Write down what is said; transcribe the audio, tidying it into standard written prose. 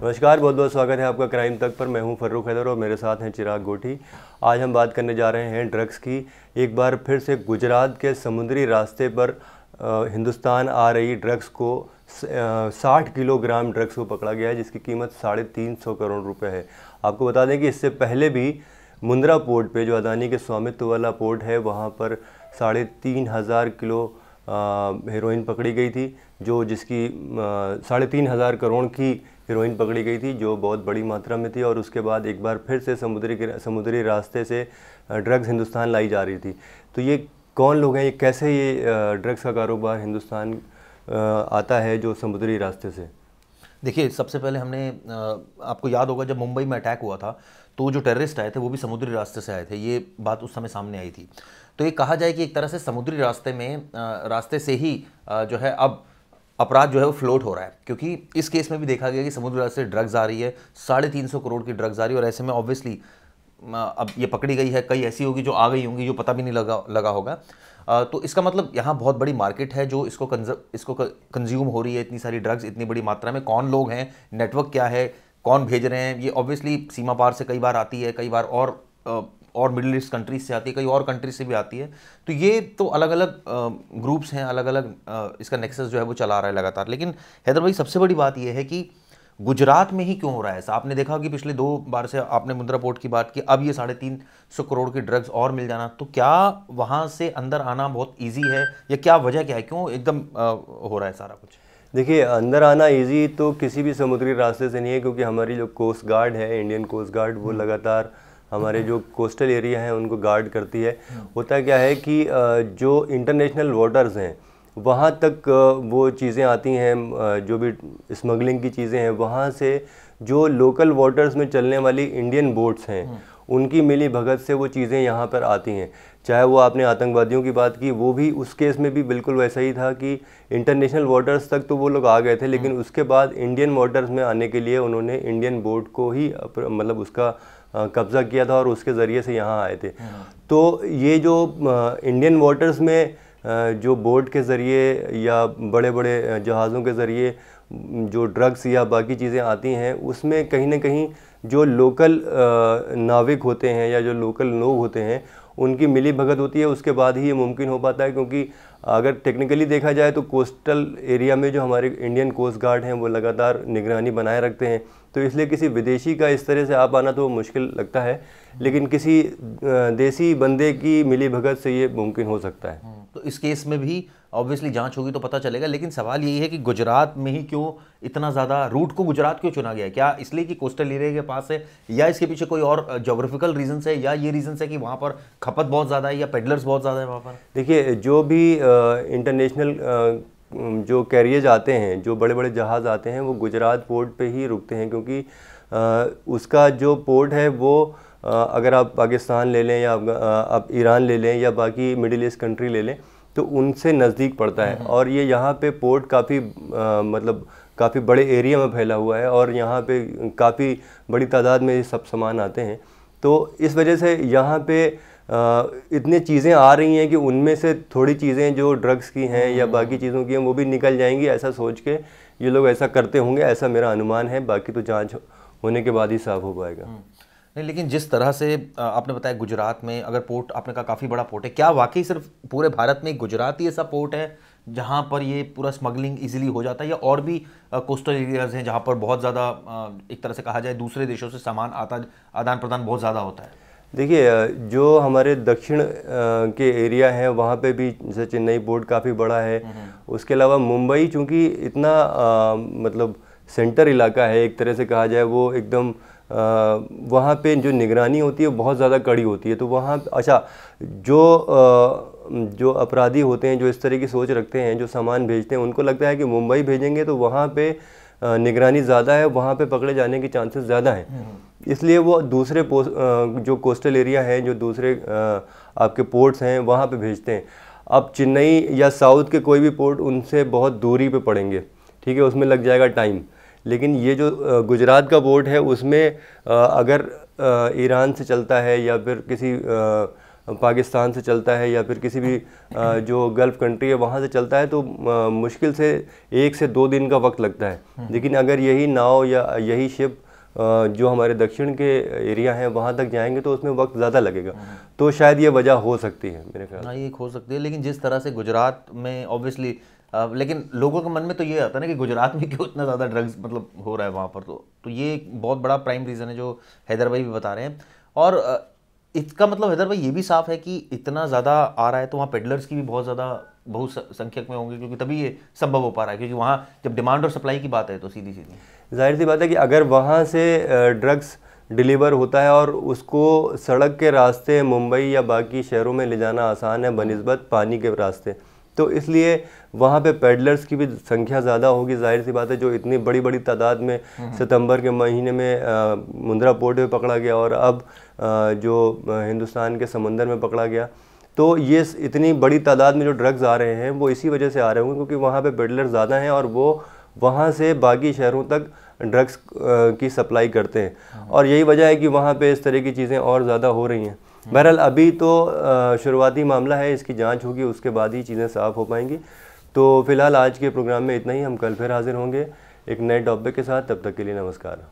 नमस्कार, बहुत बहुत स्वागत है आपका क्राइम तक पर। मैं हूं फर्रुख हैदर और मेरे साथ हैं चिराग गोठी। आज हम बात करने जा रहे हैं ड्रग्स की। एक बार फिर से गुजरात के समुद्री रास्ते पर हिंदुस्तान आ रही ड्रग्स को 60 किलोग्राम ड्रग्स को पकड़ा गया है, जिसकी कीमत 350 करोड़ रुपए है। आपको बता दें कि इससे पहले भी मुंद्रा पोर्ट पे, जो अदानी के स्वामित्व वाला पोर्ट है, वहाँ पर 3,500 किलो हेरोइन पकड़ी गई थी, जो जिसकी 3,500 करोड़ की हेरोइन पकड़ी गई थी, जो बहुत बड़ी मात्रा में थी। और उसके बाद एक बार फिर से समुद्री रास्ते से ड्रग्स हिंदुस्तान लाई जा रही थी। तो ये कौन लोग हैं, ये कैसे ये ड्रग्स का कारोबार हिंदुस्तान आता है जो समुद्री रास्ते से? देखिए, सबसे पहले हमने आपको याद होगा जब मुंबई में अटैक हुआ था तो जो टेररिस्ट आए थे वो भी समुद्री रास्ते से आए थे। ये बात उस समय सामने आई थी। तो ये कहा जाए कि एक तरह से समुद्री रास्ते से ही जो है अब अपराध जो है वो फ्लोट हो रहा है, क्योंकि इस केस में भी देखा गया कि समुद्री रास्ते से ड्रग्स आ रही है, 350 करोड़ की ड्रग्स आ रही है। और ऐसे में ऑब्वियसली अब ये पकड़ी गई है, कई ऐसी होगी जो आ गई होंगी जो पता भी नहीं लगा होगा। तो इसका मतलब यहाँ बहुत बड़ी मार्केट है जो इसको कंज्यूम हो रही है, इतनी सारी ड्रग्स इतनी बड़ी मात्रा में। कौन लोग हैं, नेटवर्क क्या है, कौन भेज रहे हैं, ये ऑब्वियसली सीमा पार से कई बार आती है, कई बार और मिडिल ईस्ट कंट्रीज से आती है, कई और कंट्रीज से भी आती है। तो ये तो अलग अलग ग्रुप्स हैं, अलग अलग इसका नेक्सस जो है वो चला रहा है लगातार। लेकिन हैदर भाई, सबसे बड़ी बात यह है कि गुजरात में ही क्यों हो रहा है ऐसा। आपने देखा कि पिछले 2 बार से आपने मुंद्रा पोर्ट की बात की, अब ये 350 करोड़ की ड्रग्स और मिल जाना, तो क्या वहाँ से अंदर आना बहुत ईजी है या क्या वजह क्या है, क्यों एकदम हो रहा है सारा कुछ? देखिए, अंदर आना इजी तो किसी भी समुद्री रास्ते से नहीं है, क्योंकि हमारी जो कोस्ट गार्ड है, इंडियन कोस्ट गार्ड, वो लगातार हमारे जो कोस्टल एरिया हैं उनको गार्ड करती है। होता क्या है कि जो इंटरनेशनल वाटर्स हैं वहाँ तक वो चीज़ें आती हैं, जो भी स्मगलिंग की चीज़ें हैं, वहाँ से जो लोकल वाटर्स में चलने वाली इंडियन बोट्स हैं उनकी मिली भगत से वो चीज़ें यहाँ पर आती हैं। चाहे वो आपने आतंकवादियों की बात की, वो भी उस केस में भी बिल्कुल वैसा ही था कि इंटरनेशनल वाटर्स तक तो वो लोग आ गए थे, लेकिन उसके बाद इंडियन वाटर्स में आने के लिए उन्होंने इंडियन बोट को ही मतलब उसका कब्ज़ा किया था और उसके ज़रिए से यहाँ आए थे। तो ये जो इंडियन वाटर्स में जो बोट के ज़रिए या बड़े बड़े जहाज़ों के ज़रिए जो ड्रग्स या बाकी चीज़ें आती हैं, उसमें कहीं ना कहीं जो लोकल नाविक होते हैं या जो लोकल लोग होते हैं उनकी मिली भगत होती है। उसके बाद ही ये मुमकिन हो पाता है, क्योंकि अगर टेक्निकली देखा जाए तो कोस्टल एरिया में जो हमारे इंडियन कोस्ट गार्ड हैं वो लगातार निगरानी बनाए रखते हैं। तो इसलिए किसी विदेशी का इस तरह से आ पाना तो मुश्किल लगता है, लेकिन किसी देसी बंदे की मिली भगत से ये मुमकिन हो सकता है। तो इस केस में भी ऑब्वियसली जांच होगी तो पता चलेगा। लेकिन सवाल यही है कि गुजरात में ही क्यों इतना ज़्यादा, रूट को गुजरात क्यों चुना गया? क्या इसलिए कि कोस्टल एरिया के पास है, या इसके पीछे कोई और ज्योग्राफिकल रीजंस है, या ये रीजंस है कि वहाँ पर खपत बहुत ज़्यादा है या पेडलर्स बहुत ज़्यादा है वहाँ पर? देखिए, जो भी इंटरनेशनल जो कैरियर्स आते हैं, जो बड़े बड़े जहाज़ आते हैं, वो गुजरात पोर्ट पे ही रुकते हैं, क्योंकि उसका जो पोर्ट है वो अगर आप पाकिस्तान ले लें या आप ईरान ले लें या बाकी मिडिल ईस्ट कंट्री ले लें तो उनसे नज़दीक पड़ता है। और ये यहाँ पे पोर्ट काफ़ी मतलब काफ़ी बड़े एरिया में फैला हुआ है और यहाँ पे काफ़ी बड़ी तादाद में ये सब सामान आते हैं। तो इस वजह से यहाँ पे इतनी चीज़ें आ रही हैं कि उनमें से थोड़ी चीज़ें जो ड्रग्स की हैं या बाकी चीज़ों की हैं वो भी निकल जाएंगी, ऐसा सोच के ये लोग ऐसा करते होंगे, ऐसा मेरा अनुमान है। बाकी तो जांच होने के बाद ही साफ हो पाएगा। नहीं, लेकिन जिस तरह से आपने बताया गुजरात में, अगर पोर्ट आपने कहा काफ़ी बड़ा पोर्ट है, क्या वाकई सिर्फ पूरे भारत में गुजरात ही ऐसा पोर्ट है जहाँ पर ये पूरा स्मगलिंग इजीली हो जाता है, या और भी कोस्टल एरियाज़ हैं जहाँ पर बहुत ज़्यादा एक तरह से कहा जाए दूसरे देशों से सामान आदान प्रदान बहुत ज़्यादा होता है? देखिए, जो हमारे दक्षिण के एरिया हैं वहाँ पे भी, जैसे चेन्नई पोर्ट काफ़ी बड़ा है। उसके अलावा मुंबई चूँकि इतना मतलब सेंटर इलाका है एक तरह से कहा जाए, वो एकदम वहाँ पे जो निगरानी होती है बहुत ज़्यादा कड़ी होती है। तो वहाँ अच्छा, जो अपराधी होते हैं, जो इस तरह की सोच रखते हैं, जो सामान भेजते हैं, उनको लगता है कि मुंबई भेजेंगे तो वहाँ पे निगरानी ज़्यादा है, वहाँ पे पकड़े जाने के चांसेस ज़्यादा हैं। इसलिए वो दूसरे जो कोस्टल एरिया है, जो दूसरे आपके पोर्ट्स हैं, वहाँ पे भेजते हैं। अब चेन्नई या साउथ के कोई भी पोर्ट उनसे बहुत दूरी पे पड़ेंगे, ठीक है, उसमें लग जाएगा टाइम। लेकिन ये जो गुजरात का पोर्ट है उसमें अगर ईरान से चलता है या फिर किसी पाकिस्तान से चलता है या फिर किसी भी जो गल्फ़ कंट्री है वहाँ से चलता है तो मुश्किल से 1 से 2 दिन का वक्त लगता है। लेकिन अगर यही नाव या यही शिप जो हमारे दक्षिण के एरिया हैं वहाँ तक जाएंगे तो उसमें वक्त ज़्यादा लगेगा। तो शायद ये वजह हो सकती है मेरे ख्याल। हाँ, ये हो सकती है, लेकिन जिस तरह से गुजरात में ऑब्वियसली, लेकिन लोगों के मन में तो ये आता है ना कि गुजरात में क्यों इतना ज़्यादा ड्रग्स मतलब हो रहा है वहाँ पर, तो ये एक बहुत बड़ा प्राइम रीज़न है जो हैदर भाई भी बता रहे हैं। और इसका मतलब हैदर भाई ये भी साफ है कि इतना ज़्यादा आ रहा है तो वहाँ पेडलर्स की भी बहुत ज़्यादा बहुत संख्यक में होंगे, क्योंकि तभी ये संभव हो पा रहा है, क्योंकि वहाँ जब डिमांड और सप्लाई की बात है तो सीधी सीधी जाहिर सी बात है कि अगर वहाँ से ड्रग्स डिलीवर होता है और उसको सड़क के रास्ते मुंबई या बाकी शहरों में ले जाना आसान है बनिस्बत पानी के रास्ते, तो इसलिए वहाँ पे पेडलर्स की भी संख्या ज़्यादा होगी। जाहिर सी बात है, जो इतनी बड़ी बड़ी तादाद में सितंबर के महीने में मुंद्रा पोर्ट में पकड़ा गया और अब जो हिंदुस्तान के समंदर में पकड़ा गया, तो ये इतनी बड़ी तादाद में जो ड्रग्स आ रहे हैं वो इसी वजह से आ रहे होंगे क्योंकि वहाँ पे पेडलर ज़्यादा हैं और वो वहाँ से बाकी शहरों तक ड्रग्स की सप्लाई करते हैं। और यही वजह है कि वहाँ पे इस तरह की चीज़ें और ज़्यादा हो रही हैं। बहरहाल अभी तो शुरुआती मामला है, इसकी जांच होगी, उसके बाद ही चीज़ें साफ़ हो पाएंगी। तो फ़िलहाल आज के प्रोग्राम में इतना ही। हम कल फिर हाजिर होंगे एक नए टॉपिक के साथ। तब तक के लिए नमस्कार।